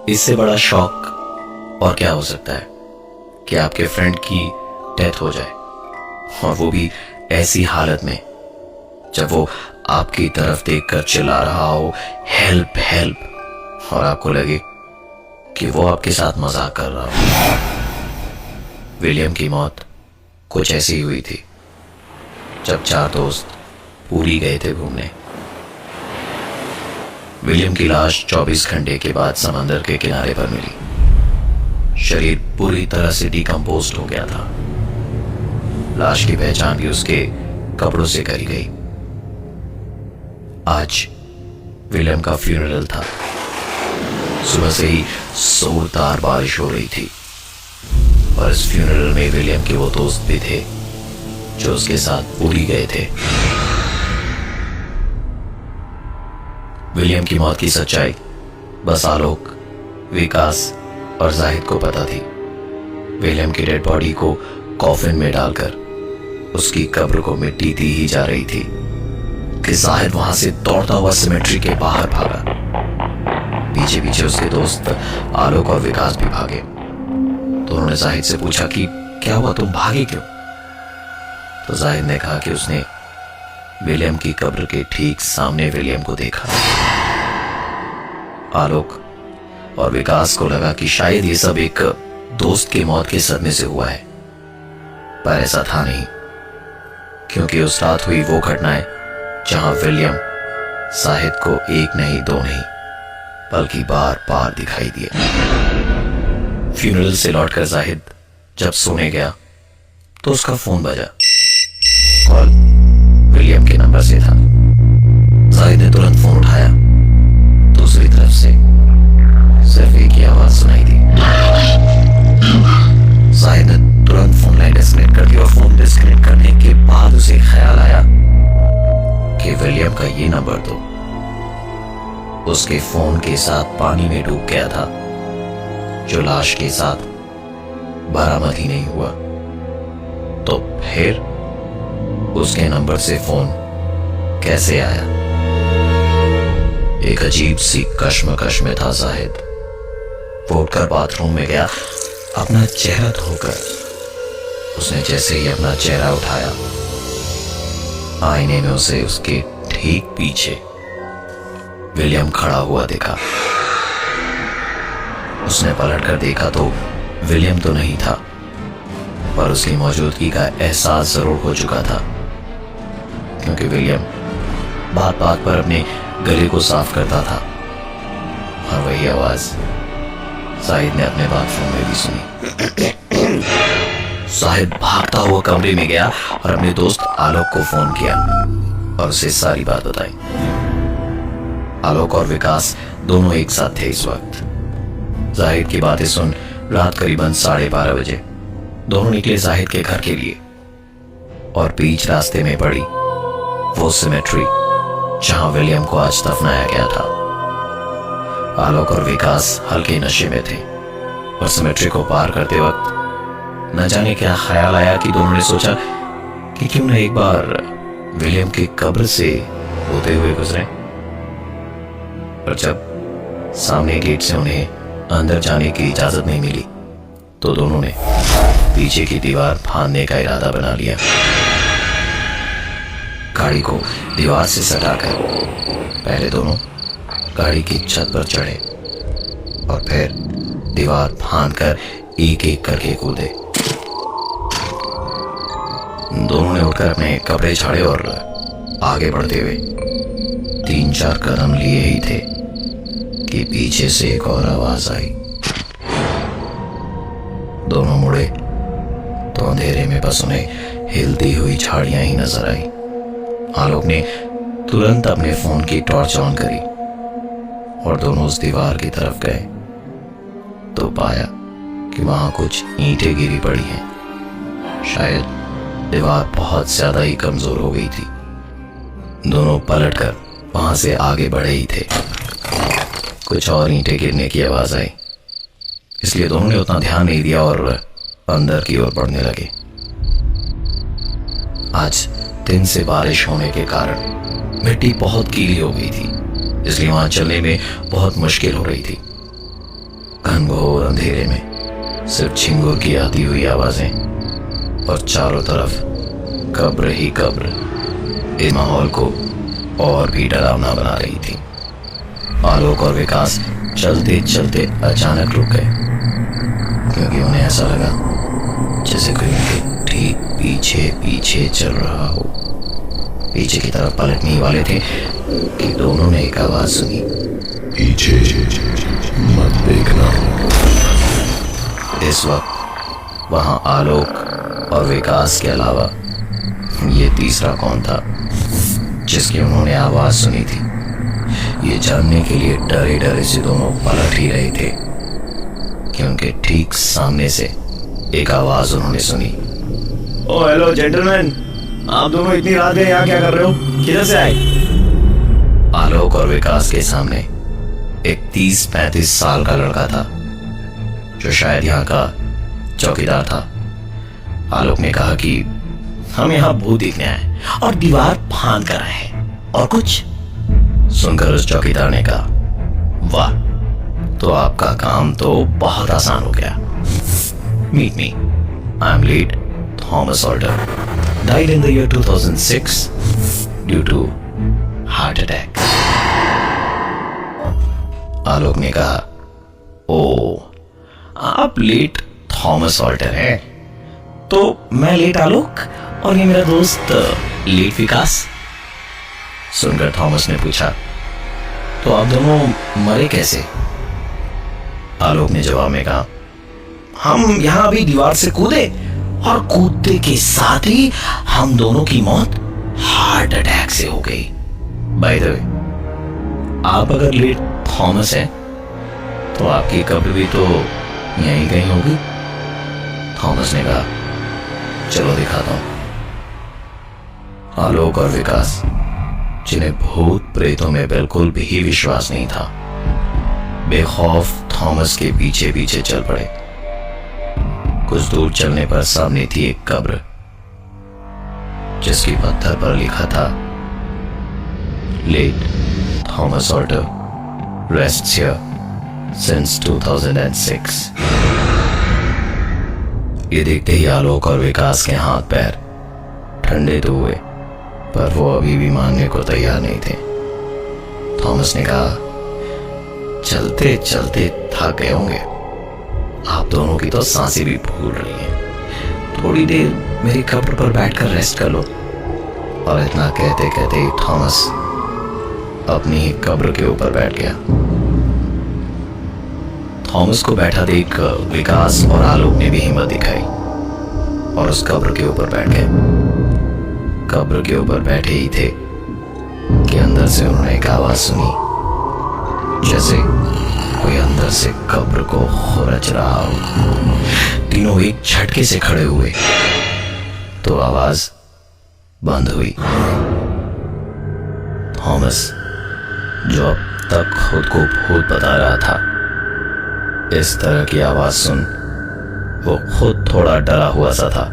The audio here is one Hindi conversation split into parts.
इससे बड़ा शॉक और क्या हो सकता है कि आपके फ्रेंड की डेथ हो जाए, और वो भी ऐसी हालत में जब वो आपकी तरफ देखकर चिल्ला रहा हो हेल्प हेल्प, और आपको लगे कि वो आपके साथ मजाक कर रहा हो। विलियम की मौत कुछ ऐसी ही हुई थी जब 4 दोस्त पूरी गए थे घूमने। विलियम की लाश 24 घंटे के बाद समंदर के किनारे पर मिली। शरीर पूरी तरह से डिकम्पोज्ड हो गया था। लाश की पहचान भी उसके कपड़ों से करी गई। आज विलियम का फ्यूनरल था। सुबह से ही जोरदार बारिश हो रही थी, और इस फ्यूनरल में विलियम के वो दोस्त भी थे जो उसके साथ पूरी गए थे। विलियम की मौत की सच्चाई बस आलोक, विकास और जाहिद को पता थी। विलियम की डेड बॉडी को कॉफिन में डालकर उसकी कब्र को मिट्टी दी ही जा रही थी कि जाहिद वहां से दौड़ता हुआ सिमेट्री के बाहर भागा। पीछे पीछे उसके दोस्त आलोक और विकास भी भागे। तो उन्होंने जाहिद से पूछा कि क्या हुआ, तुम भागे क्यों? तो जाहिद ने कहा कि उसने विलियम की कब्र के ठीक सामने विलियम को देखा। आलोक और विकास को लगा कि शायद ये सब एक दोस्त की मौत के सदमे से हुआ है, पर ऐसा था नहीं, क्योंकि उस रात हुई वो घटनाएं जहां विलियम जाहिद को एक नहीं दो नहीं बल्कि बार बार दिखाई दिए। फ्यूनरल से लौटकर जाहिद जब सोने गया तो उसका फोन बजा। कॉल विलियम के नंबर से था। जाहिद ने तुरंत फोन उठाया। दूसरी तरफ से सिर्फ एक ही आवाज सुनाई दी। जाहिद ने तुरंत फोन लाइन डिस्कनेक्ट कर दी, और फोन डिस्कनेक्ट करने के बाद उसे ख्याल आया कि विलियम का ये नंबर तो उसके फोन के साथ पानी में डूब गया था, जो लाश के साथ बरामद ही नहीं हुआ। तो फिर उसके नंबर से फोन कैसे आया? एक अजीब सी कश्मकश में था जाहिद। वो उठकर बाथरूम में गया अपना चेहरा धोकर। उसने जैसे ही अपना चेहरा उठाया, आईने में उसे उसके ठीक पीछे विलियम खड़ा हुआ दिखा। उसने पलटकर देखा तो विलियम तो नहीं था, पर उसकी मौजूदगी का एहसास जरूर हो चुका था, क्योंकि विलियम बात बात पर अपने गले को साफ करता था। और वही आवाज जाहिद ने अपने बाथरूम में भी सुनी। जाहिद भागता हुआ कमरे में गया और अपने दोस्त आलोक को फोन किया और उसे सारी बात बताई। आलोक और विकास दोनों एक साथ थे इस वक्त। जाहिद की बातें सुन रात करीबन 12:30 बजे दोनों निकले जाहिद के घर के लिए, और बीच रास्ते में पड़ी वो सिमेट्री जहां विलियम को आज दफनाया गया था। आलोक और विकास हल्के नशे में थे, और सिमेट्री को पार करते वक्त न जाने क्या ख्याल आया कि दोनों ने सोचा कि क्यों न एक बार विलियम की कब्र से होते हुए गुजरे। पर जब सामने गेट से उन्हें अंदर जाने की इजाजत नहीं मिली, तो दोनों ने पीछे की दीवार फांदने का इरादा बना लिया। गाड़ी को दीवार से सटाकर पहले दोनों गाड़ी की छत पर चढ़े, और फिर दीवार फांदकर एक एक करके कूदे। दोनों ने उठकर अपने कपड़े झाड़े और आगे बढ़ते हुए 3-4 कदम लिए ही थे कि पीछे से एक और आवाज आई। दोनों मुड़े तो अंधेरे में बस उन्हें हिलती हुई झाड़ियां ही नजर आई। आलोक ने तुरंत अपने फोन की टॉर्च ऑन करी और दोनों उस दीवार की तरफ गए तो पाया कि वहां कुछ ईंटें गिरी पड़ी हैं। शायद दीवार बहुत ज्यादा ही कमजोर हो गई थी। दोनों पलटकर वहां से आगे बढ़े ही थे, कुछ और ईंटें गिरने की आवाज आई, इसलिए दोनों ने उतना ध्यान नहीं दिया और अंदर की ओर बढ़ने लगे। आज दिन से बारिश होने के कारण मिट्टी बहुत गीली हो गई थी, इसलिए वहां चलने में बहुत मुश्किल हो रही थी। घनघोर अंधेरे में सिर्फ झिंगुर की आती हुई आवाजें और चारों तरफ कब्र ही कब्र इस माहौल को और भी डरावना बना रही थी। आलोक और विकास चलते चलते अचानक रुक गए, क्योंकि उन्हें ऐसा लगा जैसे कोई उनके ठीक पीछे पीछे चल रहा हो। पीछे की तरफ पलटने ही वाले थे कि दोनों ने एक आवाज सुनी, पीछे मत देखना। इस वक्त वहां आलोक और विकास के अलावा ये तीसरा कौन था जिसकी उन्होंने आवाज सुनी थी? ये जानने के लिए डरे डरे से दोनों पलट ही रहे थे कि उनके ठीक सामने से एक आवाज उन्होंने सुनी। ओ हेलो जेंटलमैन, आप दोनों इतनी रात में यहाँ क्या कर रहे हो? किधर से आए? आलोक और विकास के सामने एक 30-35 साल का लड़का था, जो शायद यहाँ का चौकीदार था। आलोक ने कहा कि हम यहाँ भूत देखने आए और दीवार फांद कर आए हैं। और कुछ? सुनकर उस चौकीदार ने कहा, वाह, तो आपका काम तो बहुत आसान हो गया। Meet me, I am lead Thomas Alter, died in the year 2006 due to heart attack। Alok ने कहा, ओ, आप लेट थॉमस ऑल्टर हैं? तो मैं लेट आलोक और ये मेरा दोस्त लेट विकास। सुनकर थॉमस ने पूछा, तो आप दोनों मरे कैसे? आलोक ने जवाब में कहा, हम यहाँ अभी दीवार से कूदे और कूदते के साथ ही हम दोनों की मौत हार्ट अटैक से हो गई। बाय द वे, आप अगर लेट थॉमस हैं तो आपकी कब्र भी तो यहीं कहीं होगी। थॉमस ने कहा, चलो दिखाता हूं। आलोक और विकास, जिन्हें भूत प्रेतों में बिल्कुल भी विश्वास नहीं था, बेखौफ थॉमस के पीछे पीछे चल पड़े। कुछ दूर चलने पर सामने थी एक कब्र, जिसकी पत्थर पर लिखा था, let Thomas Alter rests here since 2006। ये देखते ही आलोक और विकास के हाथ पैर ठंडे तो हुए, पर वो अभी भी मानने को तैयार नहीं थे। थॉमस ने कहा, चलते चलते थक गए होंगे, आप दोनों की तो सांसें भी फूल रही हैं, थोड़ी देर मेरी कब्र पर बैठकर रेस्ट कर लो। और इतना कहते कहते थॉमस अपनी ही कब्र के ऊपर बैठ गया। थॉमस को बैठा देख विकास और आलोक ने भी हिम्मत दिखाई और उस कब्र के ऊपर बैठ गए। कब्र के ऊपर बैठे ही थे कि अंदर से उन्होंने एक आवाज सुनी, जैसे कोई अंदर से कब्र को खुरच रहा हो। तीनों एक झटके से खड़े हुए तो आवाज बंद हुई। थॉमस, जो अब तक खुद को भूत बता रहा था, इस तरह की आवाज सुन वो खुद थोड़ा डरा हुआ सा था।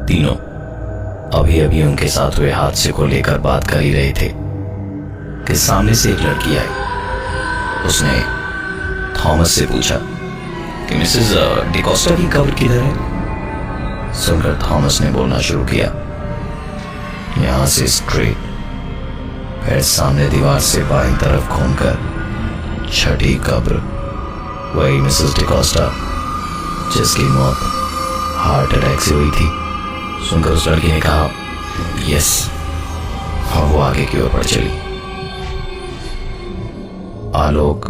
तीनों अभी अभी उनके साथ हुए हादसे को लेकर बात कर ही रहे थे कि सामने से एक लड़की आई। उसने थॉमस से पूछा कि मिसेस डिकोस्टा की कब्र किधर है? सुनकर थॉमस ने बोलना शुरू किया, यहां से स्ट्रेट, फिर सामने दीवार से बाईं तरफ घूमकर छठी कब्र, वही मिसेस डिकोस्टा जिसकी मौत हार्ट अटैक से हुई थी। सुनकर उस लड़की ने कहा, यस, और वो आगे की ओर बढ़ चली। आलोक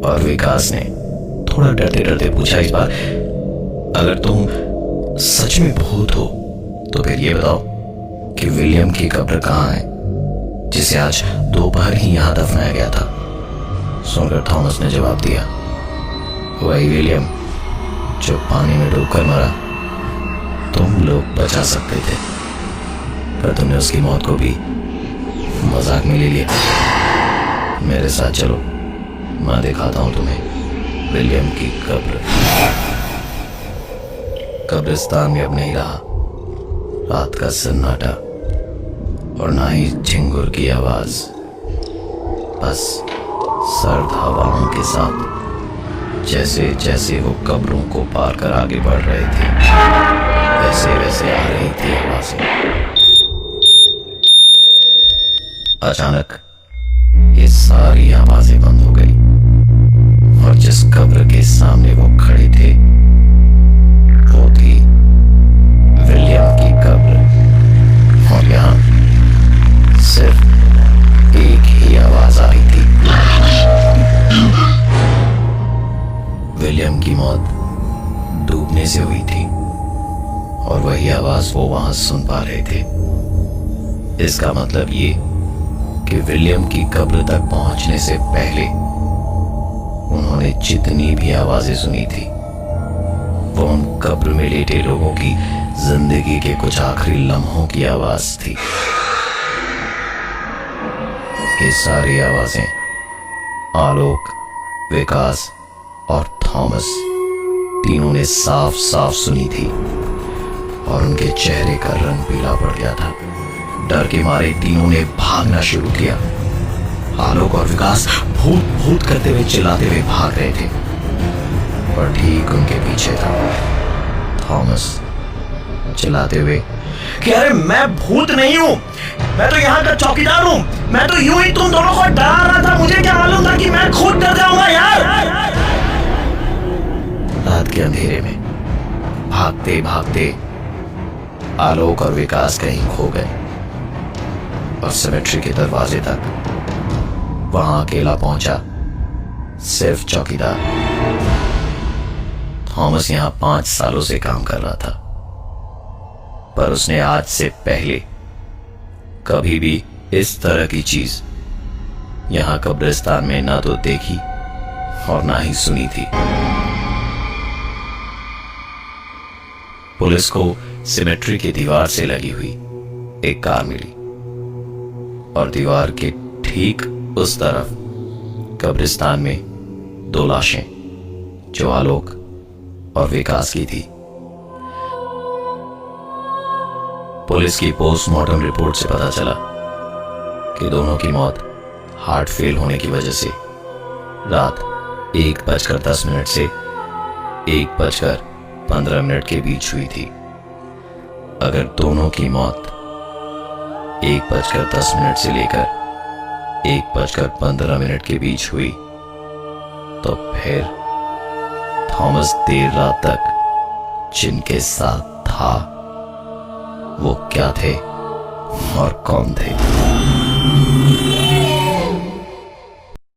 और विकास ने थोड़ा डरते डरते पूछा, इस बार अगर तुम सच में भूत हो तो फिर ये बताओ कि विलियम की कब्र कहाँ है, जिसे आज दोपहर ही यहां दफनाया गया था। सुनकर थॉमस ने जवाब दिया, वही विलियम जो पानी में डूबकर मरा। तुम लोग बचा सकते थे, पर तुमने उसकी मौत को भी मजाक में ले लिया। मेरे साथ चलो, मैं दिखाता हूं तुम्हें विलियम की कब्र। कब्रिस्तान में अब नहीं रहा रात का सन्नाटा और ना ही झिंगुर की आवाज। बस सर्द हवाओं के साथ जैसे जैसे वो कब्रों को पार कर आगे बढ़ रहे थे वैसे वैसे आ रही थी आवाजें। अचानक ये सारी आवाजें बंद हो गई और जिस कब्र के सामने वो खड़े थे वो थी विलियम की कब्र। और यहाँ सिर्फ एक ही आवाज आ रही थी। विलियम की मौत डूबने से हुई थी और वही आवाज वो वहां सुन पा रहे थे। इसका मतलब ये कि विलियम की कब्र तक पहुंचने से पहले उन्होंने जितनी भी आवाजें सुनी थी वो उन कब्र में लेटे लोगों की जिंदगी के कुछ आखिरी लम्हों की आवाज थी। ये सारी आवाजें आलोक, विकास और थॉमस तीनों ने साफ साफ सुनी थी और उनके चेहरे का रंग पीला पड़ गया था। डर के मारे तीनों ने भागना शुरू किया। आलोक और विकास भूत भूत करते हुए चिल्लाते हुए भाग रहे थे पर ठीक उनके पीछे था थॉमस चिल्लाते हुए कि अरे मैं भूत नहीं हूं, मैं तो यहाँ का चौकीदार हूं। मैं तो यूं ही तुम दोनों को डरा रहा था। मुझे क्या मालूम था कि मैं खुद डर जाऊंगा यार। रात के अंधेरे में भागते भागते आलोक और विकास कहीं खो गए और सेमेट्री के दरवाजे तक वहां अकेला पहुंचा सिर्फ चौकीदार। थॉमस यहां 5 सालों से काम कर रहा था पर उसने आज से पहले कभी भी इस तरह की चीज यहां कब्रिस्तान में ना तो देखी और ना ही सुनी थी। पुलिस को सिमेट्री की दीवार से लगी हुई एक कार मिली और दीवार के ठीक उस तरफ कब्रिस्तान में 2 लाशें जो आलोक और विकास की थी। पुलिस की पोस्टमार्टम रिपोर्ट से पता चला कि दोनों की मौत हार्ट फेल होने की वजह से रात 1:10 से 1:15 के बीच हुई थी। अगर दोनों की मौत 1:10 से लेकर 1:15 के बीच हुई तो फिर थॉमस देर रात तक जिनके साथ था वो क्या थे और कौन थे?